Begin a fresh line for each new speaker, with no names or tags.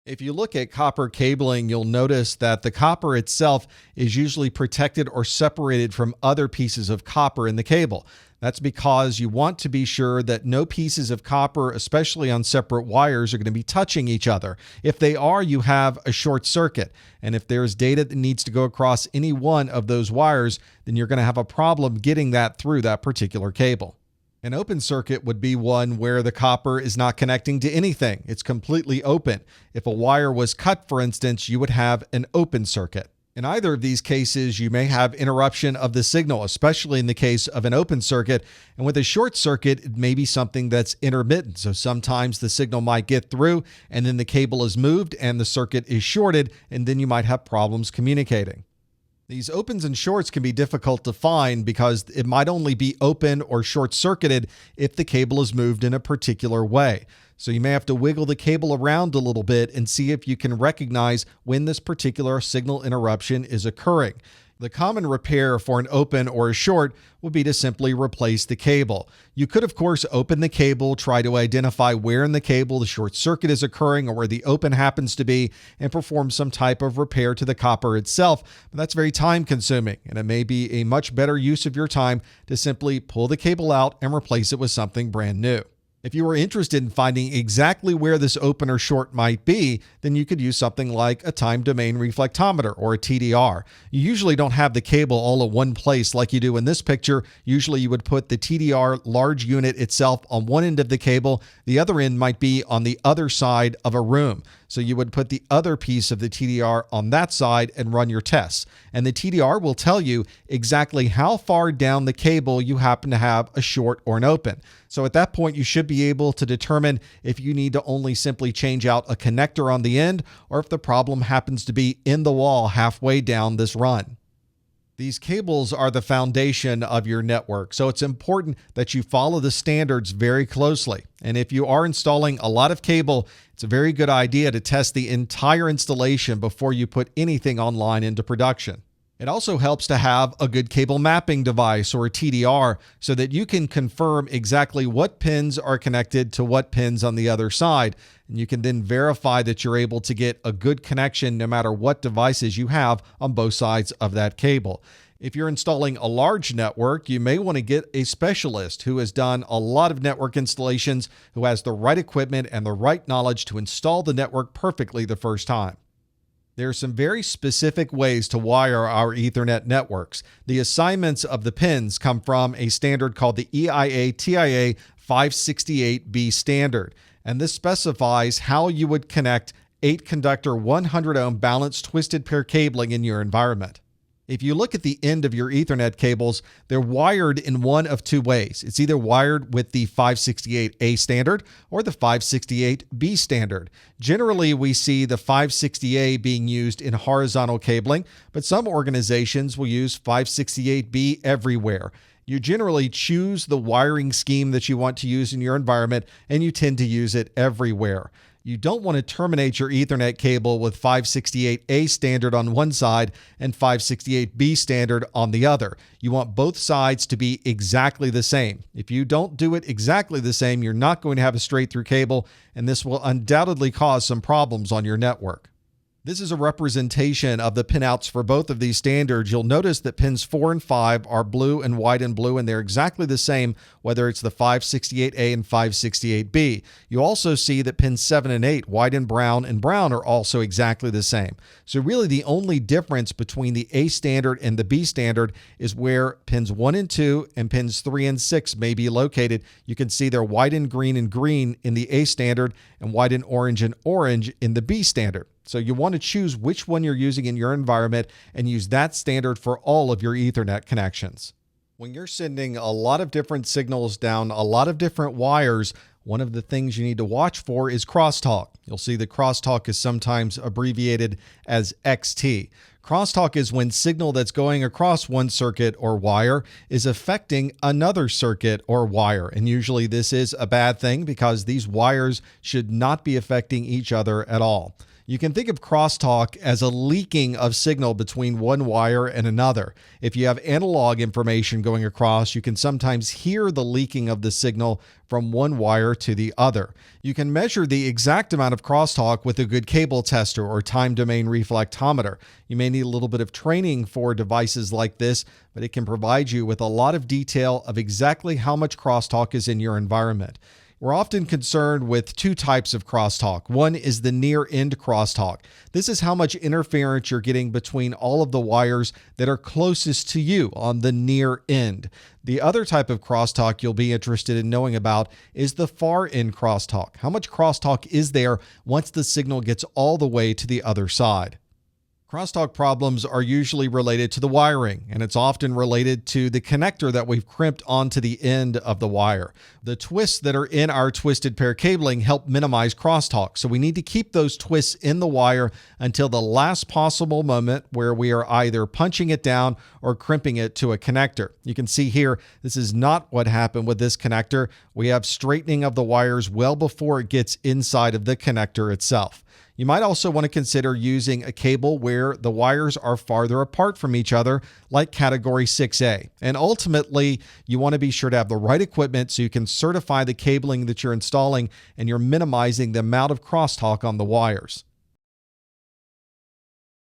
If you look at copper cabling, you'll notice that the copper itself is usually protected or separated from other pieces of copper in the cable. That's because you want to be sure that no pieces of copper, especially on separate wires, are going to be touching each other. If they are, you have a short circuit. And if there's data that needs to go across any one of those wires, then you're going to have a problem getting that through that particular cable. An open circuit would be one where the copper is not connecting to anything. It's completely open. If a wire was cut, for instance, you would have an open circuit. In either of these cases, you may have interruption of the signal, especially in the case of an open circuit. And with a short circuit, it may be something that's intermittent. So sometimes the signal might get through and then the cable is moved and the circuit is shorted, and then you might have problems communicating. These opens and shorts can be difficult to find because it might only be open or short-circuited if the cable is moved in a particular way. So you may have to wiggle the cable around a little bit and see if you can recognize when this particular signal interruption is occurring. The common repair for an open or a short would be to simply replace the cable. You could, of course, open the cable, try to identify where in the cable the short circuit is occurring or where the open happens to be, and perform some type of repair to the copper itself. But that's very time consuming, and it may be a much better use of your time to simply pull the cable out and replace it with something brand new. If you are interested in finding exactly where this open or short might be, then you could use something like a time domain reflectometer or a TDR. You usually don't have the cable all at one place like you do in this picture. Usually you would put the TDR large unit itself on one end of the cable. The other end might be on the other side of a room. So you would put the other piece of the TDR on that side and run your tests. And the TDR will tell you exactly how far down the cable you happen to have a short or an open. So at that point, you should be able to determine if you need to only simply change out a connector on the end or if the problem happens to be in the wall halfway down this run. These cables are the foundation of your network, so it's important that you follow the standards very closely. And if you are installing a lot of cable, it's a very good idea to test the entire installation before you put anything online into production. It also helps to have a good cable mapping device or a TDR so that you can confirm exactly what pins are connected to what pins on the other side. And you can then verify that you're able to get a good connection no matter what devices you have on both sides of that cable. If you're installing a large network, you may want to get a specialist who has done a lot of network installations, who has the right equipment and the right knowledge to install the network perfectly the first time. There are some very specific ways to wire our Ethernet networks. The assignments of the pins come from a standard called the TIA 568B standard, and this specifies how you would connect 8-conductor 100-ohm balanced twisted pair cabling in your environment. If you look at the end of your Ethernet cables, they're wired in one of two ways. It's either wired with the 568A standard or the 568B standard. Generally, we see the 568A being used in horizontal cabling, but some organizations will use 568B everywhere. You generally choose the wiring scheme that you want to use in your environment, and you tend to use it everywhere. You don't want to terminate your Ethernet cable with 568A standard on one side and 568B standard on the other. You want both sides to be exactly the same. If you don't do it exactly the same, you're not going to have a straight-through cable, and this will undoubtedly cause some problems on your network. This is a representation of the pinouts for both of these standards. You'll notice that pins 4 and 5 are blue and white and blue, and they're exactly the same whether it's the 568A and 568B. You also see that pins 7 and 8, white and brown are also exactly the same. So really the only difference between the A standard and the B standard is where pins 1 and 2 and pins 3 and 6 may be located. You can see they're white and green in the A standard and white and orange in the B standard. So you want to choose which one you're using in your environment and use that standard for all of your Ethernet connections. When you're sending a lot of different signals down a lot of different wires, one of the things you need to watch for is crosstalk. You'll see that crosstalk is sometimes abbreviated as XT. Crosstalk is when signal that's going across one circuit or wire is affecting another circuit or wire. And usually this is a bad thing because these wires should not be affecting each other at all. You can think of crosstalk as a leaking of signal between one wire and another. If you have analog information going across, you can sometimes hear the leaking of the signal from one wire to the other. You can measure the exact amount of crosstalk with a good cable tester or time domain reflectometer. You may need a little bit of training for devices like this, but it can provide you with a lot of detail of exactly how much crosstalk is in your environment. We're often concerned with two types of crosstalk. One is the near-end crosstalk. This is how much interference you're getting between all of the wires that are closest to you on the near end. The other type of crosstalk you'll be interested in knowing about is the far-end crosstalk. How much crosstalk is there once the signal gets all the way to the other side? Crosstalk problems are usually related to the wiring, and it's often related to the connector that we've crimped onto the end of the wire. The twists that are in our twisted pair cabling help minimize crosstalk, so we need to keep those twists in the wire until the last possible moment where we are either punching it down or crimping it to a connector. You can see here, this is not what happened with this connector. We have straightening of the wires well before it gets inside of the connector itself. You might also want to consider using a cable where the wires are farther apart from each other, like category 6A. And ultimately, you want to be sure to have the right equipment so you can certify the cabling that you're installing and you're minimizing the amount of crosstalk on the wires.